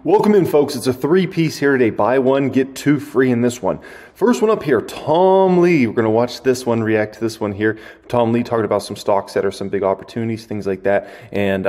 Welcome in, folks. It's a three-piece here today. Buy one, get two free in this one. First one up here, Tom Lee. We're going to watch this one, react to this one here. Tom Lee talking about some stocks that are some big opportunities, things like that. And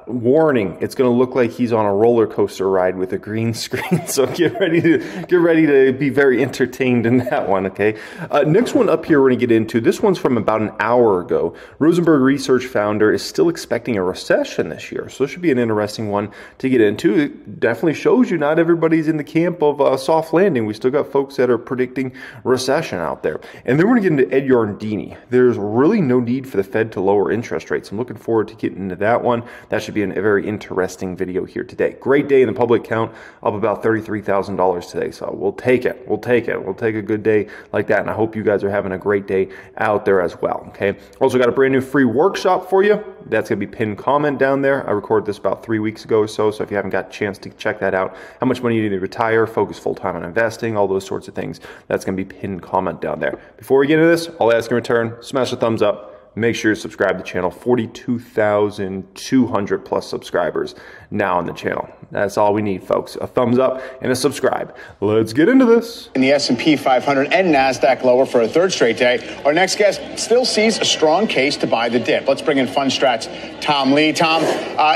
warning, it's going to look like he's on a roller coaster ride with a green screen. So get ready to be very entertained in that one, okay? Next one up here we're going to get into. This one's from about an hour ago. Rosenberg Research founder is still expecting a recession this year. So this should be an interesting one to get into. It definitely shows you not everybody's in the camp of soft landing. We still got folks that are predicting recession out there. And then we're going to get into Ed Yardeni. There's really no need for the Fed to lower interest rates. I'm looking forward to getting into that one. That should be a very interesting video here today. Great day in the public count, up about $33,000 today. So we'll take it. We'll take it. We'll take a good day like that. And I hope you guys are having a great day out there as well. Okay. Also got a brand new free workshop for you. That's going to be pinned comment down there. I recorded this about 3 weeks ago or so. So if you haven't got a chance to check that out, how much money you need to retire, focus full-time on investing, all those sorts of things, that's going to be pinned comment down there. Before we get into this, I'll ask in return, smash a thumbs up. Make sure you subscribe to the channel. 42,200 plus subscribers now on the channel. That's all we need, folks. A thumbs up and a subscribe. Let's get into this. In the S&P 500 and NASDAQ lower for a third straight day. Our next guest still sees a strong case to buy the dip. Let's bring in FundStrat's Tom Lee. Tom,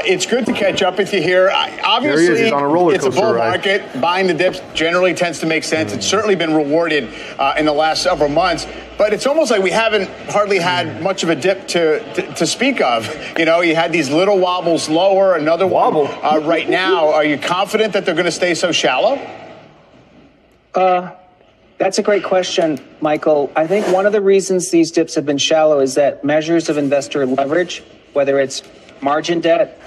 it's good to catch up with you here. Obviously, He's on a roller coaster it's a bull ride. market. Buying the dips generally tends to make sense. It's certainly been rewarded in the last several months. But it's almost like we haven't hardly had much of a dip to speak of. You know, you had these little wobbles lower, another wobble right now. Are you confident that they're going to stay so shallow? That's a great question, Michael. I think one of the reasons these dips have been shallow is that measures of investor leverage, whether it's margin debt,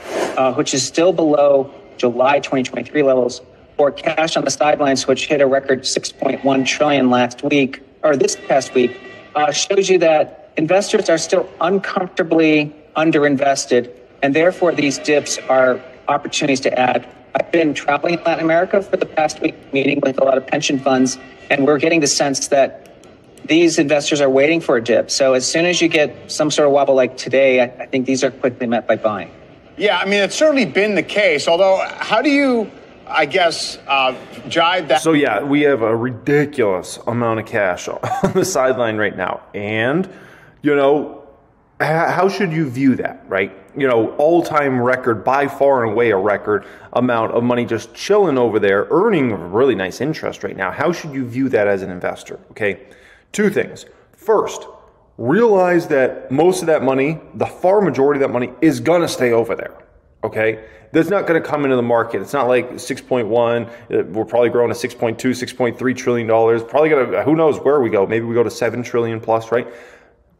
which is still below July 2023 levels, or cash on the sidelines, which hit a record $6.1 trillion last week, or this past week, shows you that investors are still uncomfortably underinvested, and therefore these dips are opportunities to add. I've been traveling in Latin America for the past week, meeting with a lot of pension funds, and we're getting the sense that these investors are waiting for a dip. So as soon as you get some sort of wobble like today, I think these are quickly met by buying. Yeah, I mean, it's certainly been the case, although how do you, I guess, jive that? So yeah, we have a ridiculous amount of cash on the sideline right now. And, you know, how should you view that, right? You know, all-time record, by far and away a record amount of money just chilling over there, earning really nice interest right now. How should you view that as an investor? Okay, two things. First, realize that most of that money, the far majority of that money, is going to stay over there. Okay, that's not going to come into the market. It's not like 6.1. We're probably growing to 6.2, 6.3 trillion dollars. Probably going to, who knows where we go? Maybe we go to 7 trillion plus, right?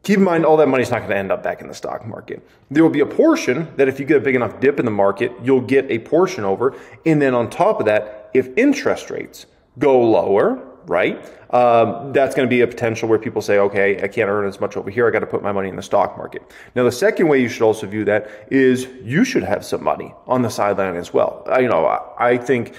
Keep in mind, all that money's not going to end up back in the stock market. There will be a portion that if you get a big enough dip in the market, you'll get a portion over. And then on top of that, if interest rates go lower, right, that's going to be a potential where people say, okay, I can't earn as much over here. I got to put my money in the stock market. Now, the second way you should also view that is you should have some money on the sideline as well. I think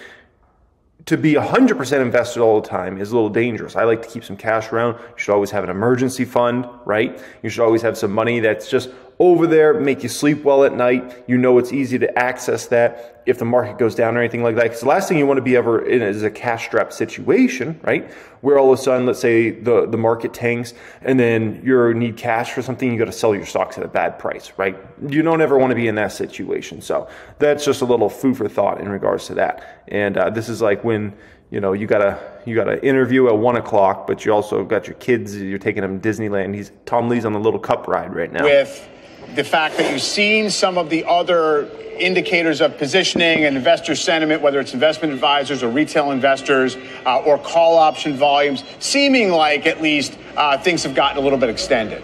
to be 100% invested all the time is a little dangerous. I like to keep some cash around. You should always have an emergency fund, right? You should always have some money that's just over there, make you sleep well at night. You know it's easy to access that if the market goes down or anything like that. Because the last thing you want to be ever in is a cash-strapped situation, right? Where all of a sudden, let's say the market tanks and then you need cash for something, you got to sell your stocks at a bad price, right? You don't ever want to be in that situation. So that's just a little food for thought in regards to that. And this is like when, you know, you got an interview at 1 o'clock, but you also got your kids, you're taking them to Disneyland. Tom Lee's on the little cup ride right now. With the fact that you've seen some of the other indicators of positioning and investor sentiment, whether it's investment advisors or retail investors or call option volumes, seeming like at least things have gotten a little bit extended.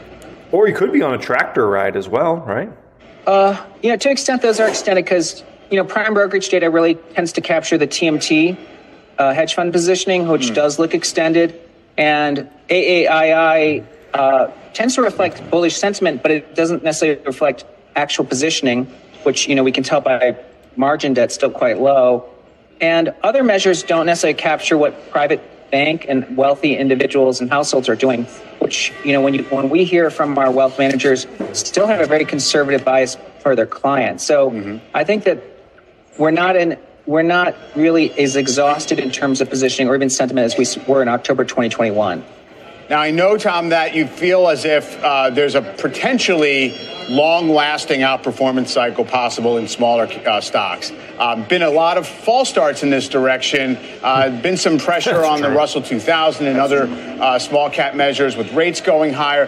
Or you could be on a tractor ride as well, right? To an extent, those are extended because, prime brokerage data really tends to capture the TMT hedge fund positioning, which does look extended. And AAII tends to reflect bullish sentiment, but it doesn't necessarily reflect actual positioning, which, we can tell by margin debt still quite low. And other measures don't necessarily capture what private bank and wealthy individuals and households are doing, which, when we hear from our wealth managers, still have a very conservative bias for their clients. So I think that we're not in we're not really as exhausted in terms of positioning or even sentiment as we were in October 2021. Now, I know, Tom, that you feel as if there's a potentially long-lasting outperformance cycle possible in smaller stocks. Been a lot of false starts in this direction. Been some pressure on the Russell 2000 and other small cap measures with rates going higher.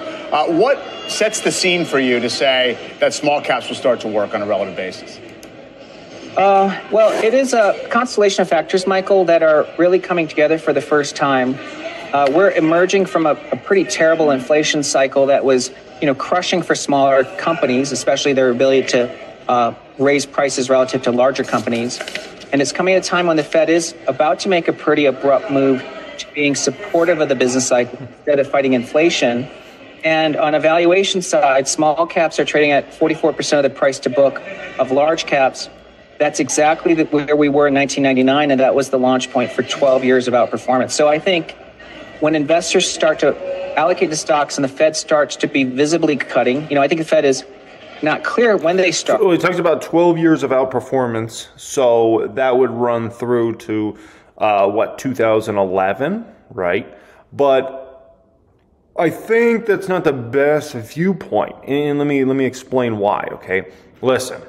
What sets the scene for you to say that small caps will start to work on a relative basis? Well, it is a constellation of factors, Michael, that are really coming together for the first time. We're emerging from a pretty terrible inflation cycle that was, crushing for smaller companies, especially their ability to raise prices relative to larger companies. And it's coming at a time when the Fed is about to make a pretty abrupt move to being supportive of the business cycle instead of fighting inflation. And on a valuation side, small caps are trading at 44% of the price to book of large caps. That's exactly where we were in 1999, and that was the launch point for 12 years of outperformance. So I think when investors start to allocate to stocks and the Fed starts to be visibly cutting, I think the Fed is not clear when they start. Well, he talks about 12 years of outperformance, so that would run through to, 2011, right? But I think that's not the best viewpoint, and let me explain why, okay? Listen.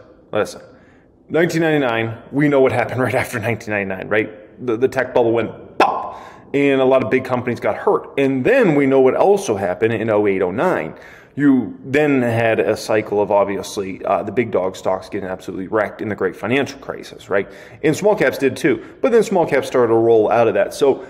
1999, we know what happened right after 1999, right? The tech bubble went pop, and a lot of big companies got hurt. And then we know what also happened in 08, 09. You then had a cycle of, obviously, the big dog stocks getting absolutely wrecked in the great financial crisis, right? And small caps did too. But then small caps started to roll out of that. So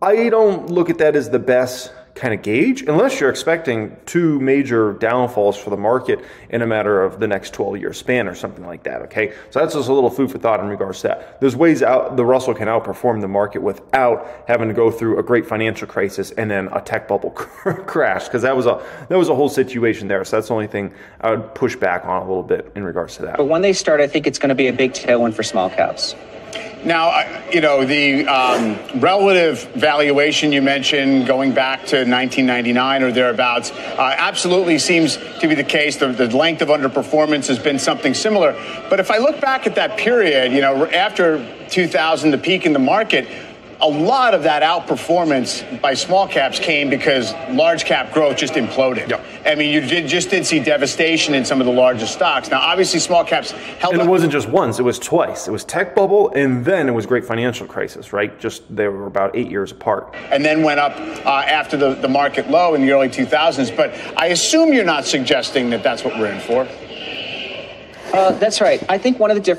I don't look at that as the best kind of gauge, unless you're expecting two major downfalls for the market in a matter of the next 12-year span or something like that, okay? So that's just a little food for thought in regards to that. There's ways out the Russell can outperform the market without having to go through a great financial crisis and then a tech bubble crash, because that was a whole situation there. So that's the only thing I would push back on a little bit in regards to that. But when they start, I think it's going to be a big tailwind for small caps. Now, the relative valuation you mentioned going back to 1999 or thereabouts absolutely seems to be the case. The length of underperformance has been something similar. But if I look back at that period, after 2000, the peak in the market, a lot of that outperformance by small caps came because large cap growth just imploded. Yep. I mean, you did see devastation in some of the largest stocks. Now, obviously, small caps held up. And it wasn't just once; it was twice. It was tech bubble, and then it was great financial crisis. Right? Just they were about 8 years apart. And then went up after the market low in the early 2000s. But I assume you're not suggesting that that's what we're in for. That's right. I think one of the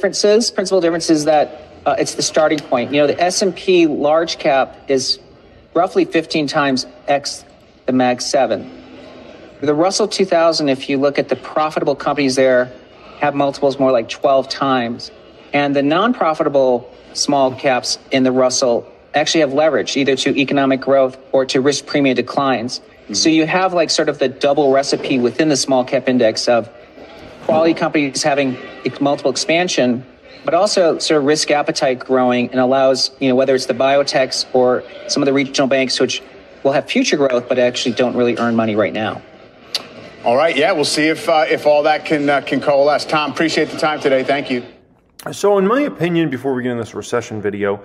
principal differences, is that it's the starting point. The S&P large cap is roughly 15 times X the Mag 7. The Russell 2000, if you look at the profitable companies there, have multiples more like 12 times. And the non-profitable small caps in the Russell actually have leverage either to economic growth or to risk premium declines. Mm-hmm. So you have like sort of the double recipe within the small cap index of quality companies having multiple expansion, but also sort of risk appetite growing, and allows, whether it's the biotechs or some of the regional banks, which will have future growth, but actually don't really earn money right now. All right. Yeah, we'll see if all that can coalesce. Tom, appreciate the time today. Thank you. So in my opinion, before we get in this recession video,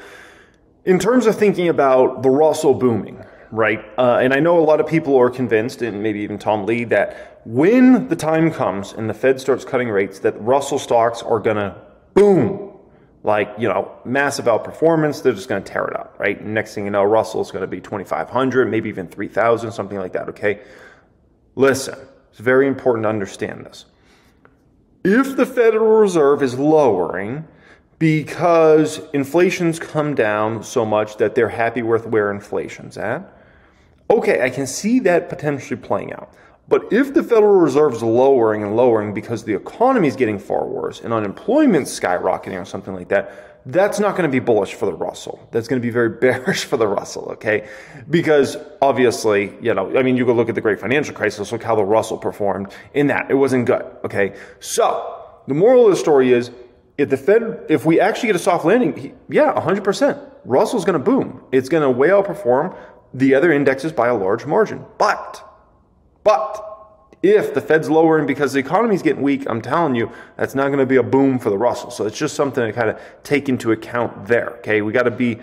in terms of thinking about the Russell booming, right? And I know a lot of people are convinced, and maybe even Tom Lee, that when the time comes and the Fed starts cutting rates, that Russell stocks are going to boom, like, massive outperformance. They're just going to tear it up, right? Next thing you know, Russell's going to be 2,500, maybe even 3,000, something like that, okay? Listen, it's very important to understand this. If the Federal Reserve is lowering because inflation's come down so much that they're happy with where inflation's at, okay, I can see that potentially playing out. But if the Federal Reserve is lowering and lowering because the economy is getting far worse and unemployment's skyrocketing or something like that, that's not going to be bullish for the Russell. That's going to be very bearish for the Russell, okay? Because obviously, you go look at the great financial crisis, look how the Russell performed in that. It wasn't good, okay? So the moral of the story is, if we actually get a soft landing, 100%, Russell's going to boom. It's going to way outperform the other indexes by a large margin. But if the Fed's lowering because the economy's getting weak, I'm telling you, that's not going to be a boom for the Russell. So it's just something to kind of take into account there, okay? We got to be,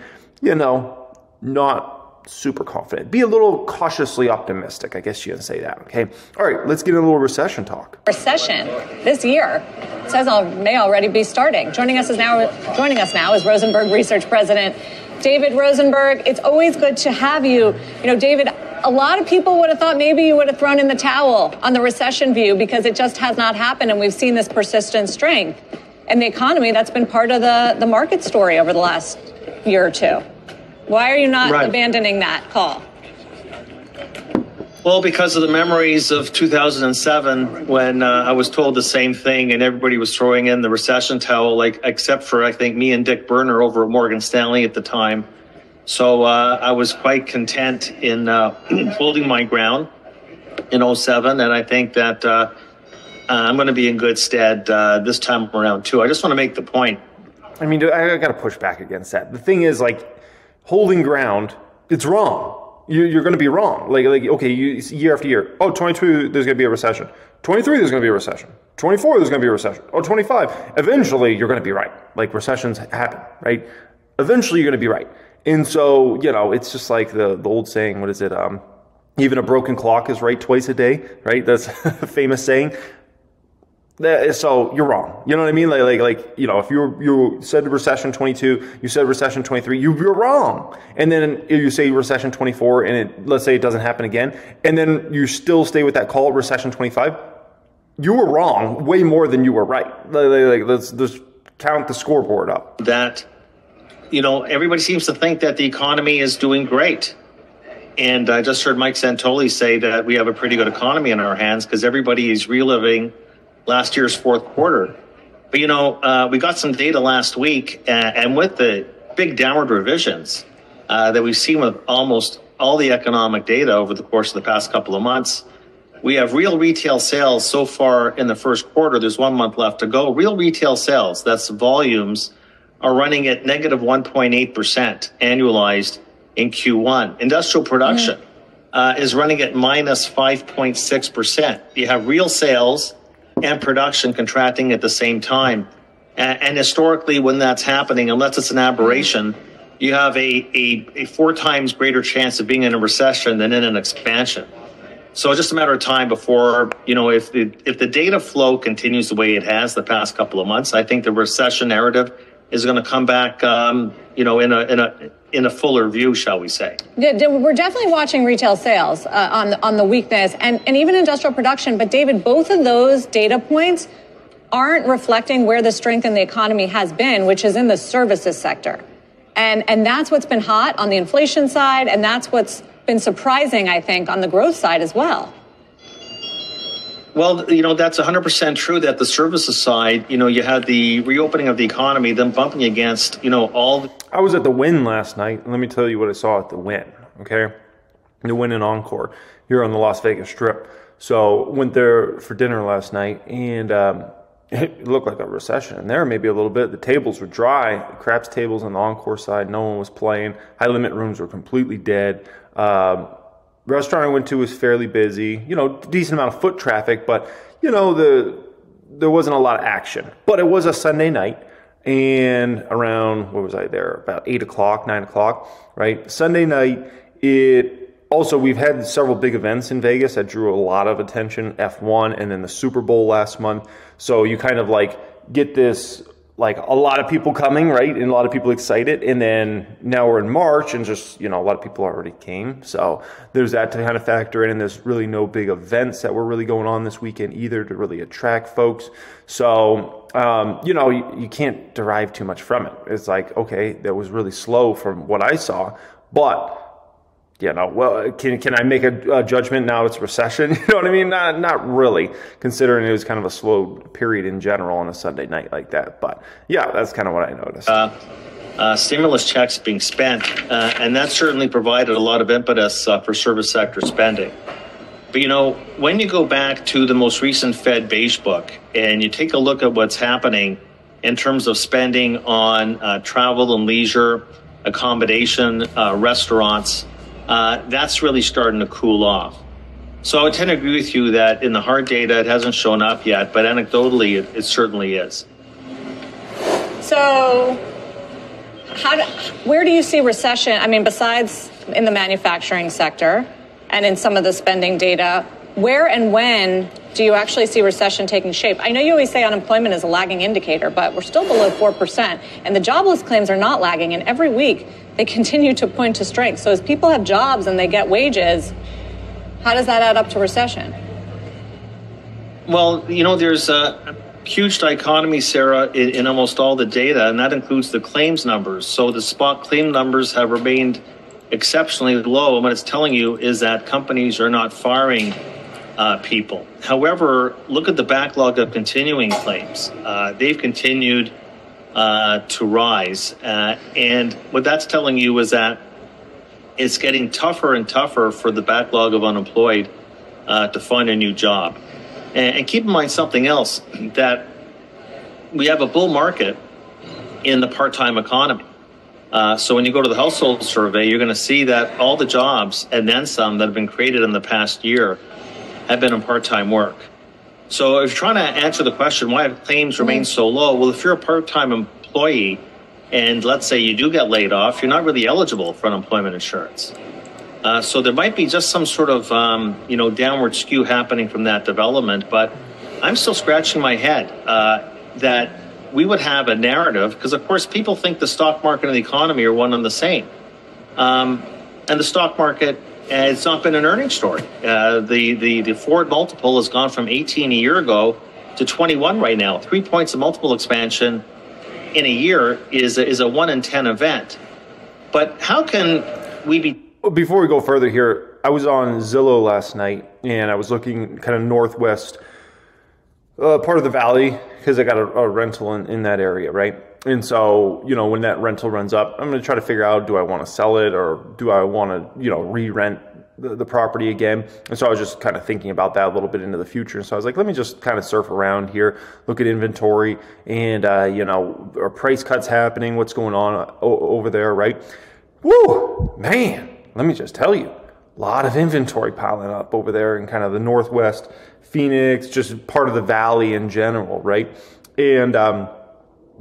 not super confident. Be a little cautiously optimistic, I guess you can say that, okay? All right, let's get a little recession talk. Recession this year says may already be starting. Joining us now is Rosenberg Research President David Rosenberg. It's always good to have you. David, a lot of people would have thought maybe you would have thrown in the towel on the recession view because it just has not happened, and we've seen this persistent strength in the economy. That's been part of the market story over the last year or two. Why are you not abandoning that call? Well, because of the memories of 2007 when I was told the same thing and everybody was throwing in the recession towel, except for, I think, me and Dick Berner over at Morgan Stanley at the time. So I was quite content in holding my ground in 07, and I think that I'm going to be in good stead this time around, too. I just want to make the point. I mean, I got to push back against that. The thing is, holding ground, it's wrong. You're going to be wrong. Okay, year after year. Oh, 22, there's going to be a recession. 23, there's going to be a recession. 24, there's going to be a recession. Oh, 25, eventually you're going to be right. Recessions happen, right? Eventually you're going to be right. And so, it's just like the old saying, what is it? Even a broken clock is right twice a day, right? That's a famous saying. So you're wrong. You know what I mean? If you said recession 22, you said recession 23, you're wrong. And then you say recession 24, and let's say it doesn't happen again, and then you still stay with that call, recession 25, you were wrong way more than you were right. Let's just count the scoreboard up. That, everybody seems to think that the economy is doing great. And I just heard Mike Santoli say that we have a pretty good economy in our hands because everybody is reliving last year's fourth quarter. But, we got some data last week, and with the big downward revisions that we've seen with almost all the economic data over the course of the past couple of months, we have real retail sales so far in the first quarter. There's 1 month left to go. Real retail sales, that's volumes, are running at negative 1.8% annualized in Q1. Industrial production is running at minus 5.6%. You have real sales and production contracting at the same time. And historically, when that's happening, unless it's an aberration, you have a 4 times greater chance of being in a recession than in an expansion. So it's just a matter of time before, if the data flow continues the way it has the past couple of months, I think the recession narrative is going to come back, in a fuller view, shall we say. We're definitely watching retail sales on the weakness and even industrial production. But David, both of those data points aren't reflecting where the strength in the economy has been, which is in the services sector. And that's what's been hot on the inflation side. And that's what's been surprising, I think, on the growth side as well. Well, that's 100% true that the services side, you had the reopening of the economy, then bumping against, all. I was at the Wynn last night. Let me tell you what I saw at the Wynn, okay? The Wynn and Encore here on the Las Vegas Strip. So went there for dinner last night, and it looked like a recession in there, maybe a little bit. The tables were dry. Craps tables on the Encore side, no one was playing. High limit rooms were completely dead. Restaurant I went to was fairly busy, decent amount of foot traffic, but, there wasn't a lot of action. But it was a Sunday night, and around, what was I there, about 8 o'clock, 9 o'clock, right? Sunday night, we've had several big events in Vegas that drew a lot of attention, F1 and then the Super Bowl last month. So you kind of get this, a lot of people coming, right? And a lot of people excited. And then now we're in March and just, a lot of people already came. So there's that to kind of factor in. And there's really no big events that were really going on this weekend either to really attract folks. So, you can't derive too much from it. It's okay, that was really slow from what I saw. But, can I make a judgment now it's recession? You know what I mean? Not really, considering it was kind of a slow period in general on a Sunday night like that. But yeah, that's kind of what I noticed. Stimulus checks being spent, and that certainly provided a lot of impetus for service sector spending. But, when you go back to the most recent Fed Beige Book and you take a look at what's happening in terms of spending on travel and leisure, accommodation, restaurants, that's really starting to cool off. So I would tend to agree with you that in the hard data, it hasn't shown up yet, but anecdotally, it certainly is. So where do you see recession? I mean, besides in the manufacturing sector and in some of the spending data, where and when do you actually see recession taking shape? I know you always say unemployment is a lagging indicator, but we're still below 4%, and the jobless claims are not lagging, and every week they continue to point to strength. So as people have jobs and they get wages, how does that add up to recession? Well, there's a huge dichotomy, Sarah, in almost all the data, and that includes the claims numbers. So the spot claim numbers have remained exceptionally low, and what it's telling you is that companies are not firing people. However, look at the backlog of continuing claims. They've continued to rise, and what that's telling you is that it's getting tougher and tougher for the backlog of unemployed to find a new job. And keep in mind something else, that we have a bull market in the part-time economy. So when you go to the household survey, you're going to see that all the jobs and then some that have been created in the past year have been in part-time work. So if you're trying to answer the question, why have claims remained so low? Well, if you're a part-time employee and let's say you do get laid off, you're not really eligible for unemployment insurance. So there might be just some sort of, downward skew happening from that development. But I'm still scratching my head that we would have a narrative, because, of course, people think the stock market and the economy are one and the same. And the stock market, it's not been an earnings story. The forward multiple has gone from 18 a year ago to 21 right now. 3 points of multiple expansion in a year is a 1 in 10 event. But how can we be... Before we go further here, I was on Zillow last night, and I was looking kind of northwest part of the valley, because I got a rental in that area, right? And so, when that rental runs up, I'm going to try to figure out, do I want to sell it, or do I want to, re-rent the property again? And so I was just kind of thinking about that a little bit into the future. And so I was like, let me just kind of surf around here, look at inventory, and, are price cuts happening? What's going on over there, right? Woo, man, let me just tell you, a lot of inventory piling up over there in kind of the northwest Phoenix, just part of the valley in general, right? And I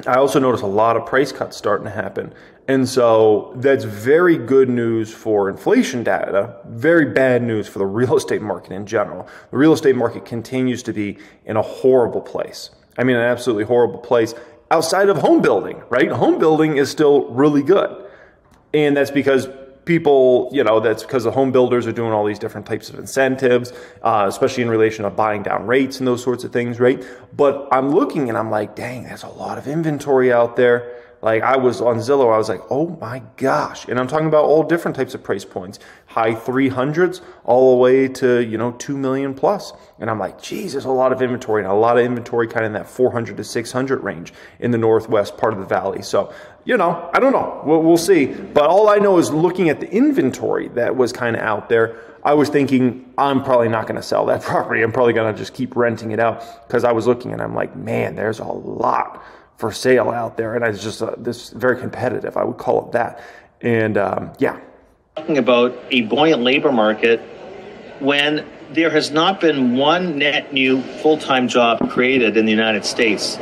also noticed a lot of price cuts starting to happen. And so that's very good news for inflation data, very bad news for the real estate market in general. The real estate market continues to be in a horrible place. I mean, an absolutely horrible place outside of home building, right? Home building is still really good. And that's because people, that's because the home builders are doing all these different types of incentives, especially in relation to buying down rates and those sorts of things, right? But I'm looking and I'm like, dang, there's a lot of inventory out there. Like, I was on Zillow, I was like, oh my gosh. And I'm talking about all different types of price points, high 300s all the way to, 2 million plus. And I'm like, geez, there's a lot of inventory, and a lot of inventory kind of in that 400 to 600 range in the northwest part of the valley. So, I don't know. We'll see. But all I know is, looking at the inventory that was kind of out there, I was thinking, I'm probably not going to sell that property. I'm probably going to just keep renting it out, because I was looking and I'm like, man, there's a lot for sale out there. And it's just this very competitive, I would call it that. And yeah. Talking about a buoyant labor market when there has not been one net new full-time job created in the United States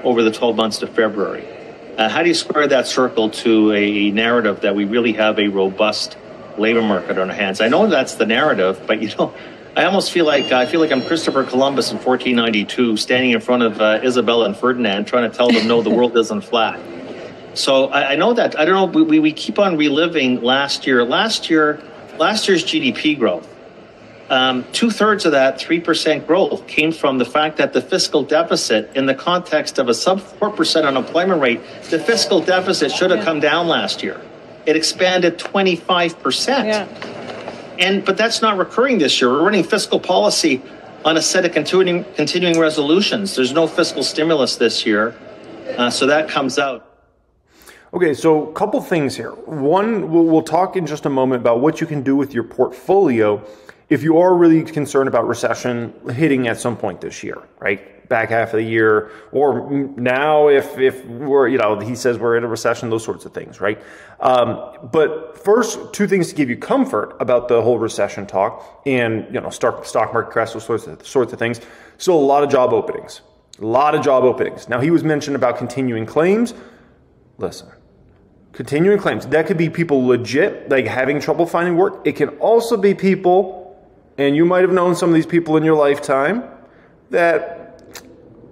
over the 12 months to February. How do you square that circle to a narrative that we really have a robust labor market on our hands? I know that's the narrative, but I almost feel like I'm Christopher Columbus in 1492, standing in front of Isabella and Ferdinand, trying to tell them, no, the world isn't flat. So I know that, I don't know, we keep on reliving last year's GDP growth. 2/3 of that 3% growth came from the fact that the fiscal deficit, in the context of a sub 4% unemployment rate, the fiscal deficit should have come down last year. It expanded 25%. Yeah. But that's not recurring this year. We're running fiscal policy on a set of continuing resolutions. There's no fiscal stimulus this year, so that comes out. Okay, so a couple things here. One, we'll talk in just a moment about what you can do with your portfolio if you are really concerned about recession hitting at some point this year, right? back half of the year, or now if we're, he says we're in a recession, those sorts of things, right? But first, two things to give you comfort about the whole recession talk and, stock market crash, those sorts of things. Still a lot of job openings. A lot of job openings. Now, he was mentioned about continuing claims. Listen, continuing claims, that could be people legit, like having trouble finding work. It can also be people, and you might have known some of these people in your lifetime, that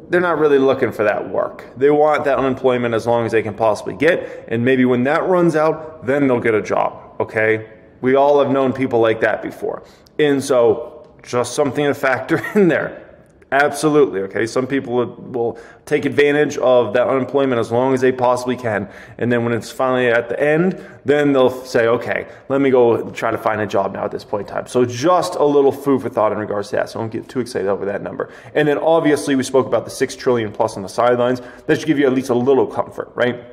they're not really looking for that work. They want that unemployment as long as they can possibly get, and maybe when that runs out, then they'll get a job, okay? We all have known people like that before. And so, just something to factor in there. Absolutely, okay? Some people will take advantage of that unemployment as long as they possibly can. And then when it's finally at the end, then they'll say, okay, let me go try to find a job now at this point in time. So just a little food for thought in regards to that. So don't get too excited over that number. And then obviously we spoke about the $6 trillion plus on the sidelines. That should give you at least a little comfort, right?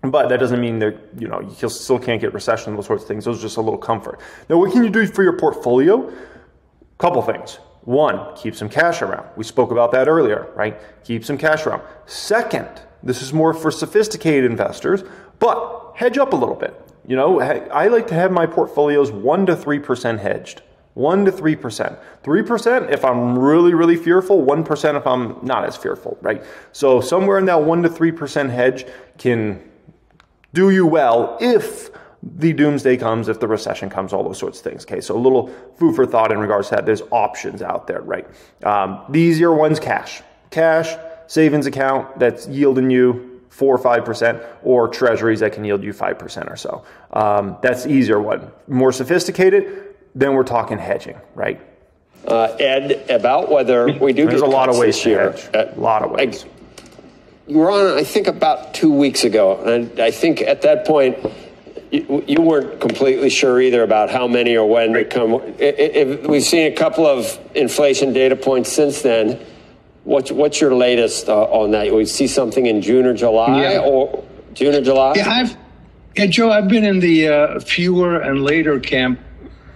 But that doesn't mean that, you still can't get recession, those sorts of things. Those are just a little comfort. Now, what can you do for your portfolio? Couple things. One, keep some cash around. We spoke about that earlier, right? Keep some cash around. Second, this is more for sophisticated investors, but hedge up a little bit. I like to have my portfolios 1 to 3% hedged. 1 to 3%. 3% if I'm really, really fearful, 1% if I'm not as fearful, right? So somewhere in that 1 to 3% hedge can do you well if the doomsday comes, if the recession comes, all those sorts of things. Okay, so a little food for thought in regards to that. There's options out there, right? The easier one's cash. Cash, savings account that's yielding you 4 or 5%, or treasuries that can yield you 5% or so. That's the easier one. More sophisticated, then we're talking hedging, right? Ed, about whether we do There's get a lot of ways this year. to hedge. A lot of ways. You were on, I think, about 2 weeks ago, and I think at that point, you weren't completely sure either about how many or when to come. We've seen a couple of inflation data points since then. What's your latest on that? We see something in June or July, or June or July? Yeah, Joe, I've been in the fewer and later camp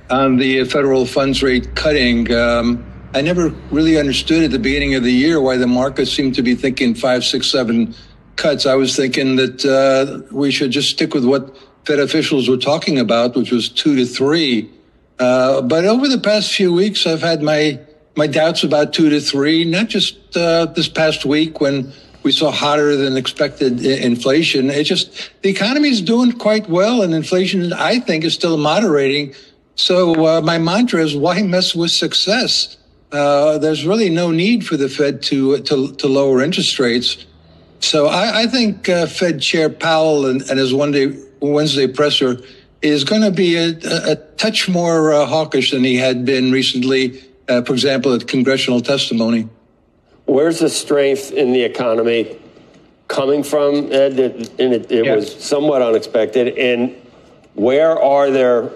on the federal funds rate cutting. I never really understood at the beginning of the year why the market seemed to be thinking 5, 6, 7 cuts. I was thinking that we should just stick with what Fed officials were talking about, which was 2 to 3. But over the past few weeks, I've had my doubts about 2 to 3, not just this past week when we saw hotter than expected inflation. It's just the economy is doing quite well, and inflation, I think, is still moderating. So my mantra is, why mess with success? There's really no need for the Fed to lower interest rates. So I think Fed Chair Powell and his Wednesday presser is going to be a touch more hawkish than he had been recently, for example, at congressional testimony. Where's the strength in the economy coming from, Ed? It was somewhat unexpected. And where are there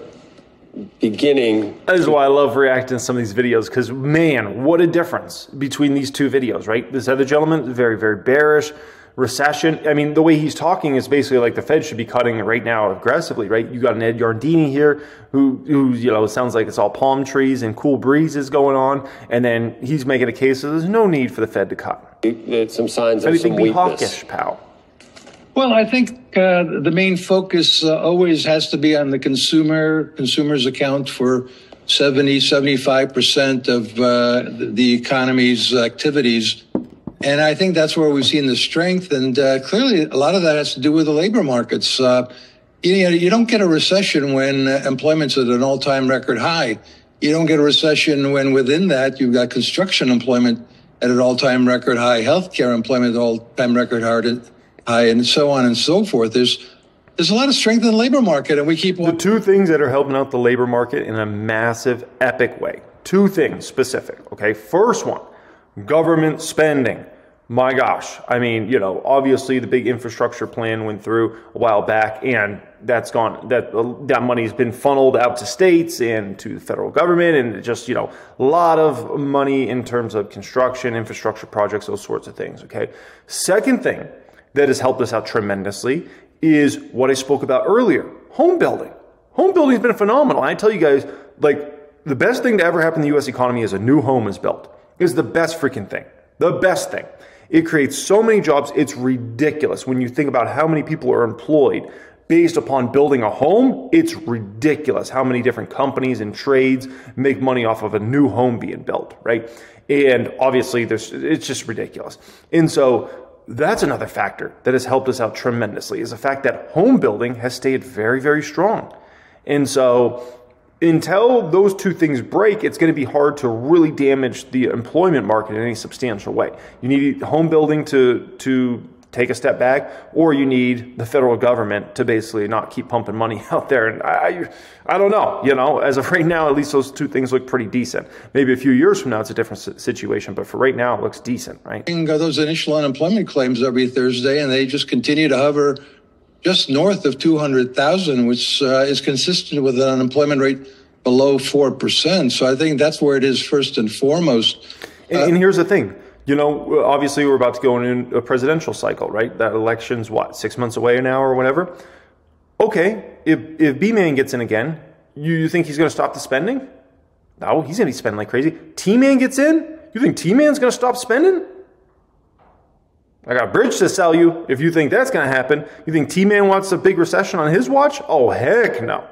beginning? That is why I love reacting to some of these videos, because, man, what a difference between these two videos, right? This other gentleman, very, very bearish. Recession. I mean, the way he's talking is basically like the Fed should be cutting right now aggressively, right? You got an Ed Yardini here who it sounds like it's all palm trees and cool breezes going on, and then he's making a case that there's no need for the Fed to cut. Some signs of some weakness. Hawkish, pal? Well, I think the main focus always has to be on the consumer. Consumers account for 75% of the economy's activities. And I think that's where we've seen the strength. And clearly, a lot of that has to do with the labor markets. You don't get a recession when employment's at an all-time record high. You don't get a recession when within that you've got construction employment at an all-time record high, healthcare employment at all-time record high, and so on and so forth. There's a lot of strength in the labor market, and we keep the two things that are helping out the labor market in a massive, epic way. Two things specific. Okay, first one. Government spending. My gosh. I mean, obviously the big infrastructure plan went through a while back, and that's gone. That money's been funneled out to states and to the federal government, and just, a lot of money in terms of construction, infrastructure projects, those sorts of things. Okay. Second thing that has helped us out tremendously is what I spoke about earlier. Home building. Home building has been phenomenal. I tell you guys, the best thing to ever happen in the U.S. economy is a new home is built. Is the best freaking thing. The best thing. It creates so many jobs, it's ridiculous. When you think about how many people are employed based upon building a home, it's ridiculous how many different companies and trades make money off of a new home being built, right? And obviously, it's just ridiculous. And so that's another factor that has helped us out tremendously, is the fact that home building has stayed very, very strong. And so until those two things break, it's going to be hard to really damage the employment market in any substantial way. You need home building to take a step back, or you need the federal government to basically not keep pumping money out there. And I don't know, as of right now, at least those two things look pretty decent. Maybe a few years from now, it's a different situation, but for right now, it looks decent, right? Those initial unemployment claims every Thursday, and they just continue to hover just north of 200,000, which is consistent with an unemployment rate below 4%. So I think that's where it is first and foremost. And here's the thing. Obviously we're about to go in a presidential cycle, right? That election's 6 months away now or whatever. Okay, if B-Man gets in again, you think he's going to stop the spending? No, he's going to be spending like crazy. T-Man gets in? You think T-Man's going to stop spending? I got a bridge to sell you if you think that's going to happen. You think T-Man wants a big recession on his watch? Oh, heck no.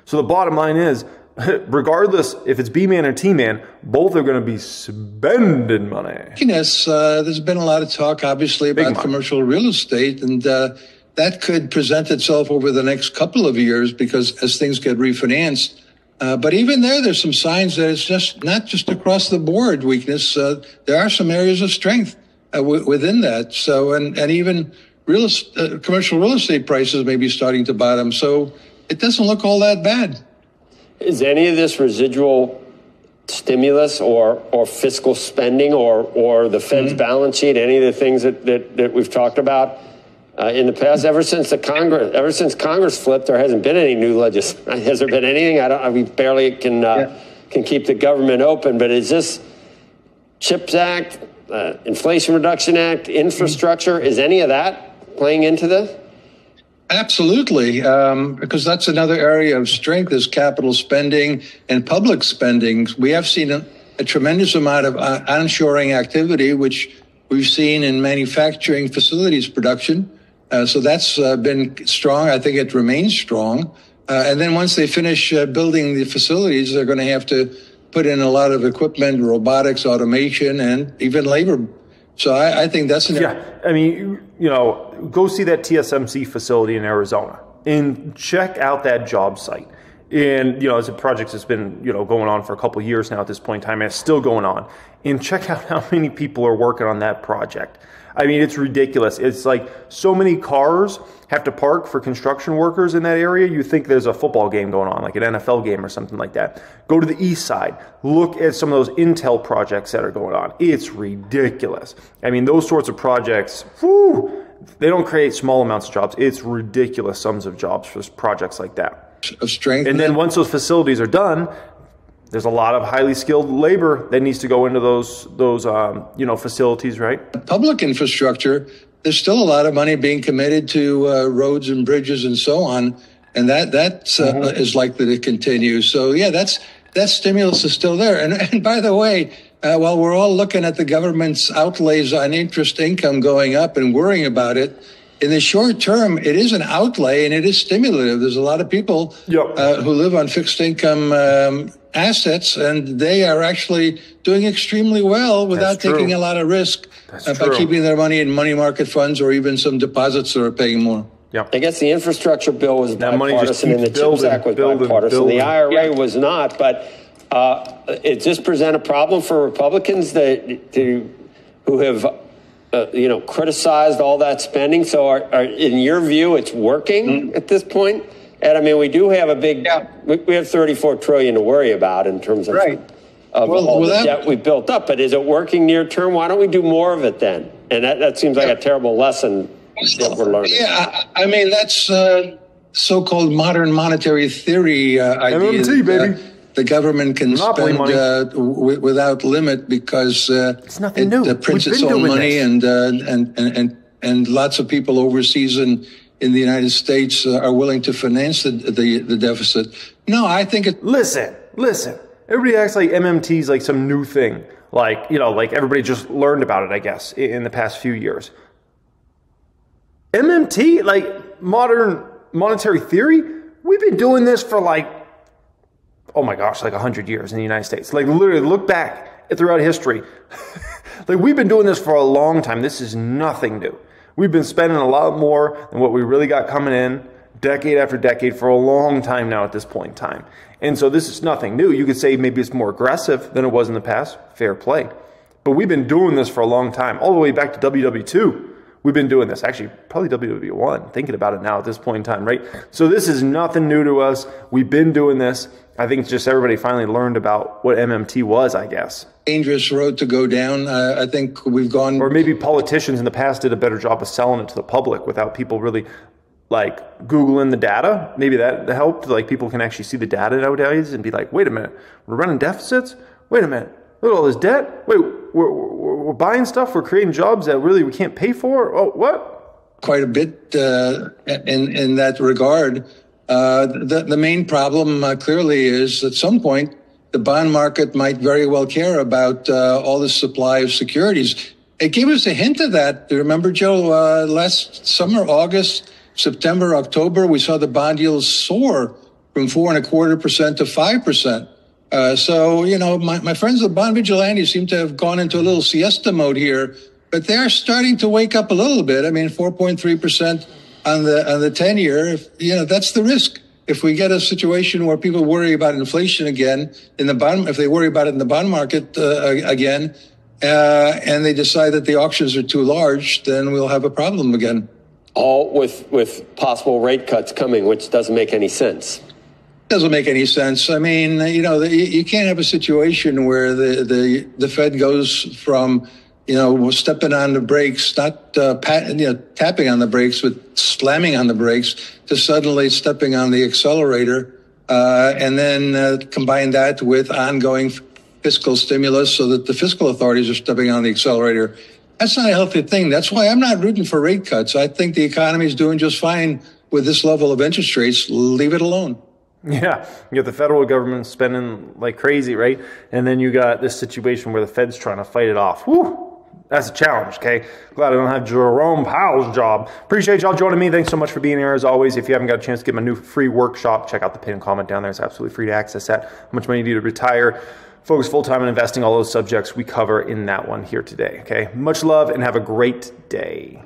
So the bottom line is, regardless if it's B-Man or T-Man, both are going to be spending money. Yes, there's been a lot of talk, obviously, about commercial real estate, and that could present itself over the next couple of years because as things get refinanced. But even there's some signs that it's just not just across the board weakness. There are some areas of strength within that. So, and even commercial real estate prices may be starting to bottom. So it doesn't look all that bad. Is any of this residual stimulus or fiscal spending or the Fed's balance sheet, any of the things that we've talked about in the past? Ever since Congress flipped, there hasn't been any new legislation. Has there been anything? We barely can keep the government open. But is this CHIPS Act, Inflation Reduction Act, infrastructure? Is any of that playing into this? Absolutely, because that's another area of strength is capital spending and public spending. We have seen a tremendous amount of onshoring activity, which we've seen in manufacturing facilities production. So that's been strong. I think it remains strong. And then once they finish building the facilities, they're going to have to put in a lot of equipment, robotics, automation, and even labor. So I think that's I mean, go see that TSMC facility in Arizona and check out that job site. And, it's a project that's been, going on for a couple of years now at this point in time, and it's still going on. And check out how many people are working on that project. I mean, it's ridiculous. It's like so many cars have to park for construction workers in that area. You think there's a football game going on, like an NFL game or something like that. Go to the east side. Look at some of those Intel projects that are going on. It's ridiculous. I mean, those sorts of projects, they don't create small amounts of jobs. It's ridiculous sums of jobs for projects like that. Of strength. And then once those facilities are done, there's a lot of highly skilled labor that needs to go into those facilities, right? Public infrastructure, there's still a lot of money being committed to roads and bridges and so on, and that is likely to continue. So yeah, that stimulus is still there. And by the way, while we're all looking at the government's outlays on interest income going up and worrying about it, in the short term, it is an outlay and it is stimulative. There's a lot of people who live on fixed income assets, and they are actually doing extremely well without taking a lot of risk by keeping their money in money market funds or even some deposits that are paying more. Yeah, I guess the infrastructure bill was bipartisan and the CHIPS Act was bipartisan. The IRA was not, but it just present a problem for Republicans who have criticized all that spending. So in your view, it's working at this point? Ed, I mean, we do have we have $34 trillion to worry about in terms of all the debt we built up. But is it working near term? Why don't we do more of it then? And that seems like a terrible lesson that we're learning. Yeah, I mean, that's so-called modern monetary theory idea. MMT, baby. The government can spend without limit because it's nothing new. It prints its own money, and lots of people overseas in the United States are willing to finance the deficit. No, I think it. Listen. Everybody acts like MMT is like some new thing. Like, you know, like everybody just learned about it, I guess, in the past few years. MMT, like modern monetary theory, we've been doing this for like, oh my gosh, like 100 years in the United States. Like literally look back throughout history. Like we've been doing this for a long time. This is nothing new. We've been spending a lot more than what we really got coming in decade after decade for a long time now at this point in time. And so this is nothing new. You could say maybe it's more aggressive than it was in the past. Fair play. But we've been doing this for a long time, all the way back to WW2. We've been doing this, actually, probably WW1, thinking about it now at this point in time, right? So this is nothing new to us. We've been doing this. I think it's just everybody finally learned about what MMT was, I guess. Dangerous road to go down. I think we've gone... Or maybe politicians in the past did a better job of selling it to the public without people really, like, Googling the data. Maybe that helped. Like, people can actually see the data nowadays and be like, wait a minute, we're running deficits? Wait a minute, look at all this debt? Wait, we're buying stuff, we're creating jobs that really we can't pay for? Oh, what? Quite a bit in that regard. The main problem clearly is at some point the bond market might very well care about all the supply of securities. It gave us a hint of that. Remember, Joe, last summer, August, September, October, we saw the bond yields soar from 4.25% to 5%. So, you know, my friends, the bond vigilantes seem to have gone into a little siesta mode here, but they're starting to wake up a little bit. I mean, 4.3% on the 10-year, you know, that's the risk. If we get a situation where people worry about inflation again in the bond, if they worry about it in the bond market again, and they decide that the auctions are too large, then we'll have a problem again. All with possible rate cuts coming, which doesn't make any sense. Doesn't make any sense. I mean, you know, you can't have a situation where the Fed goes from, you know, stepping on the brakes, not tapping on the brakes, but slamming on the brakes, to suddenly stepping on the accelerator, and then combine that with ongoing fiscal stimulus so that the fiscal authorities are stepping on the accelerator. That's not a healthy thing. That's why I'm not rooting for rate cuts. I think the economy is doing just fine with this level of interest rates. Leave it alone. Yeah, you got the federal government spending like crazy, right? And then you got this situation where the Fed's trying to fight it off. Whew. That's a challenge, okay? Glad I don't have Jerome Powell's job. Appreciate y'all joining me. Thanks so much for being here. As always, if you haven't got a chance to get my new free workshop, check out the pinned comment down there. It's absolutely free to access that. How much money you need to retire, focus full-time on investing, all those subjects we cover in that one here today, okay? Much love and have a great day.